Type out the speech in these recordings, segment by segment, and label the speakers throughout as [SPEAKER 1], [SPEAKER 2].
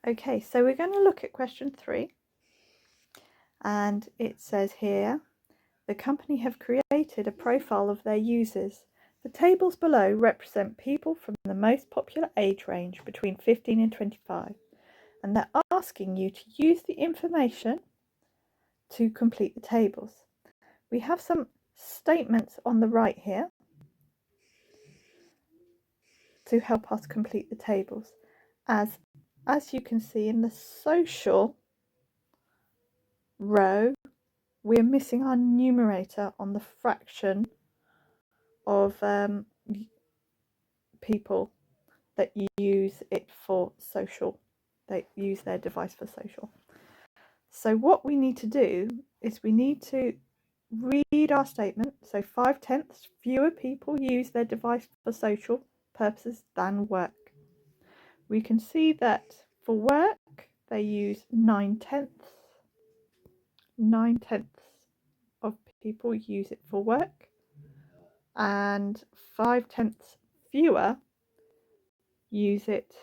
[SPEAKER 1] Okay, so we're going to look at question 3, and it says here, the company have created a profile of their users. The tables below represent people from the most popular age range between 15 and 25, and they're asking you to use the information to complete the tables. We have some statements on the right here to help us complete the tables. As you can see in the social row, we're missing our numerator on the fraction of people that use it for social. They use their device for social. So what we need to do is we need to read our statement. So 5/10 fewer people use their device for social purposes than work. We can see that for work they use 9/10. 9/10 of people use it for work, and 5/10 fewer use it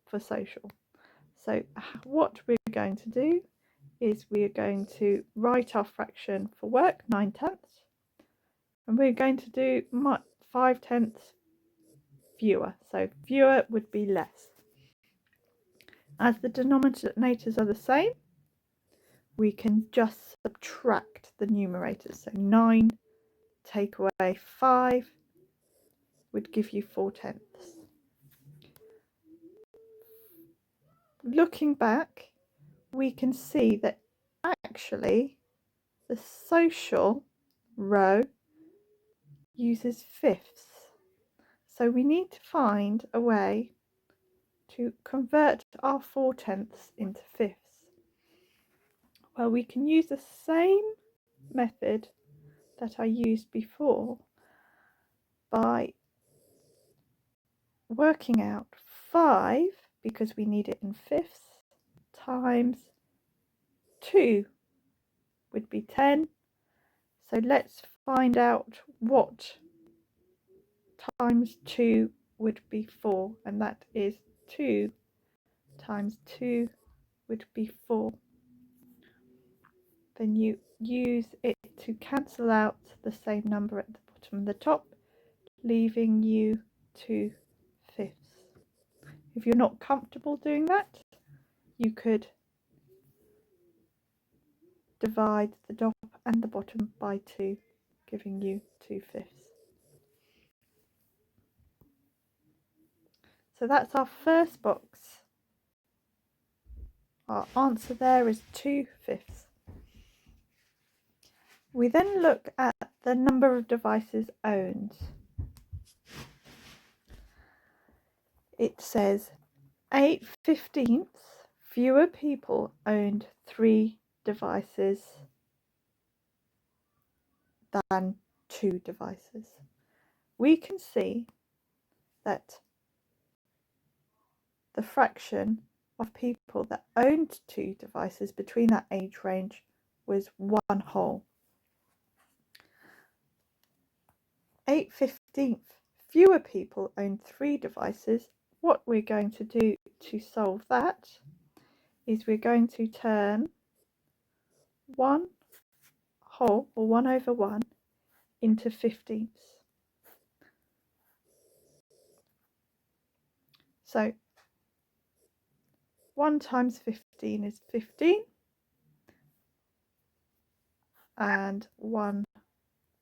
[SPEAKER 1] for social. So what we're going to do is we are going to write our fraction for work, 9/10, and we're going to do 5/10 fewer. So fewer would be less. As the denominators are the same, we can just subtract the numerators. So 9 take away 5 would give you 4/10. Looking back, we can see that actually the social row uses fifths. So we need to find a way to convert our 4/10 into fifths. Well, we can use the same method that I used before by working out 5, because we need it in fifths, times 2 would be 10. So let's find out what times 2 would be 4, and that is 2 times 2 would be 4. Then you use it to cancel out the same number at the bottom and the top, leaving you 2/5. If you're not comfortable doing that, you could divide the top and the bottom by 2, giving you 2/5. So that's our first box. Our answer there is 2/5. We then look at the number of devices owned. It says 8/15 fewer people owned 3 devices than 2 devices. We can see that the fraction of people that owned 2 devices between that age range was 1 whole. 8/15 fewer people owned 3 devices. What we're going to do to solve that is we're going to turn 1 whole, or 1/1, into 15ths. So 1 times 15 is 15, and 1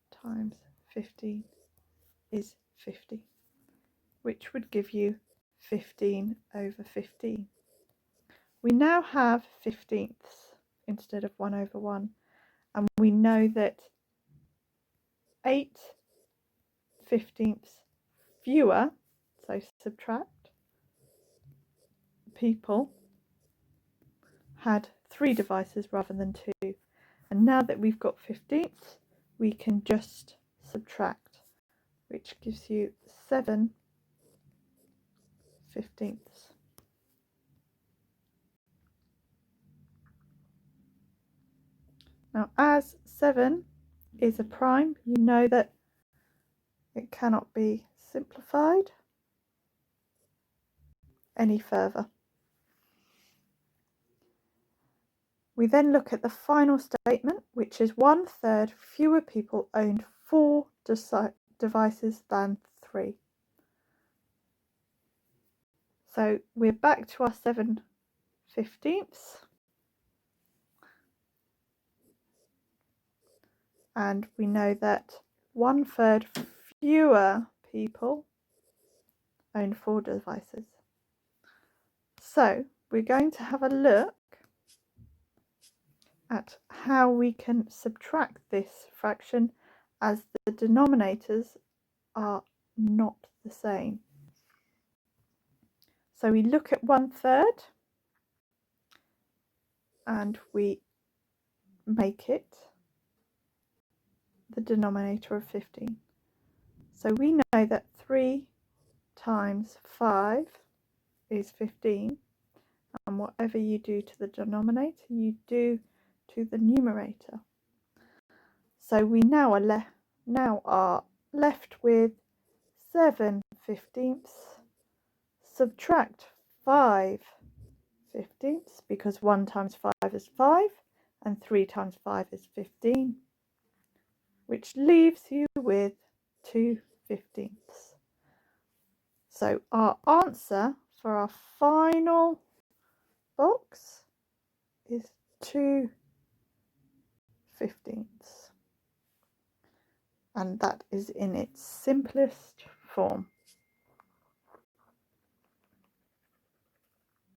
[SPEAKER 1] times 15 is 50, which would give you 15/15. We now have 15ths instead of 1/1, and we know that 8/15 fewer, so subtract, people had 3 devices rather than 2. And now that we've got 15ths, we can just subtract, which gives you 7/15. Now, as 7 is a prime, you know that it cannot be simplified any further. We then look at the final statement, which is 1/3 fewer people owned 4 devices than 3. So we're back to our 7/15, and we know that 1/3 fewer people own 4 devices. So we're going to have a look at how we can subtract this fraction, as the denominators are not the same. So we look at 1/3 and we make it the denominator of 15. So we know that 3 times 5 is 15, and whatever you do to the denominator, you do to the numerator. So we now are left with 7/15, subtract 5/15, because 1 times 5 is 5 and 3 times 5 is 15, which leaves you with 2/15. So our answer for our final box is 2/15, and that is in its simplest form.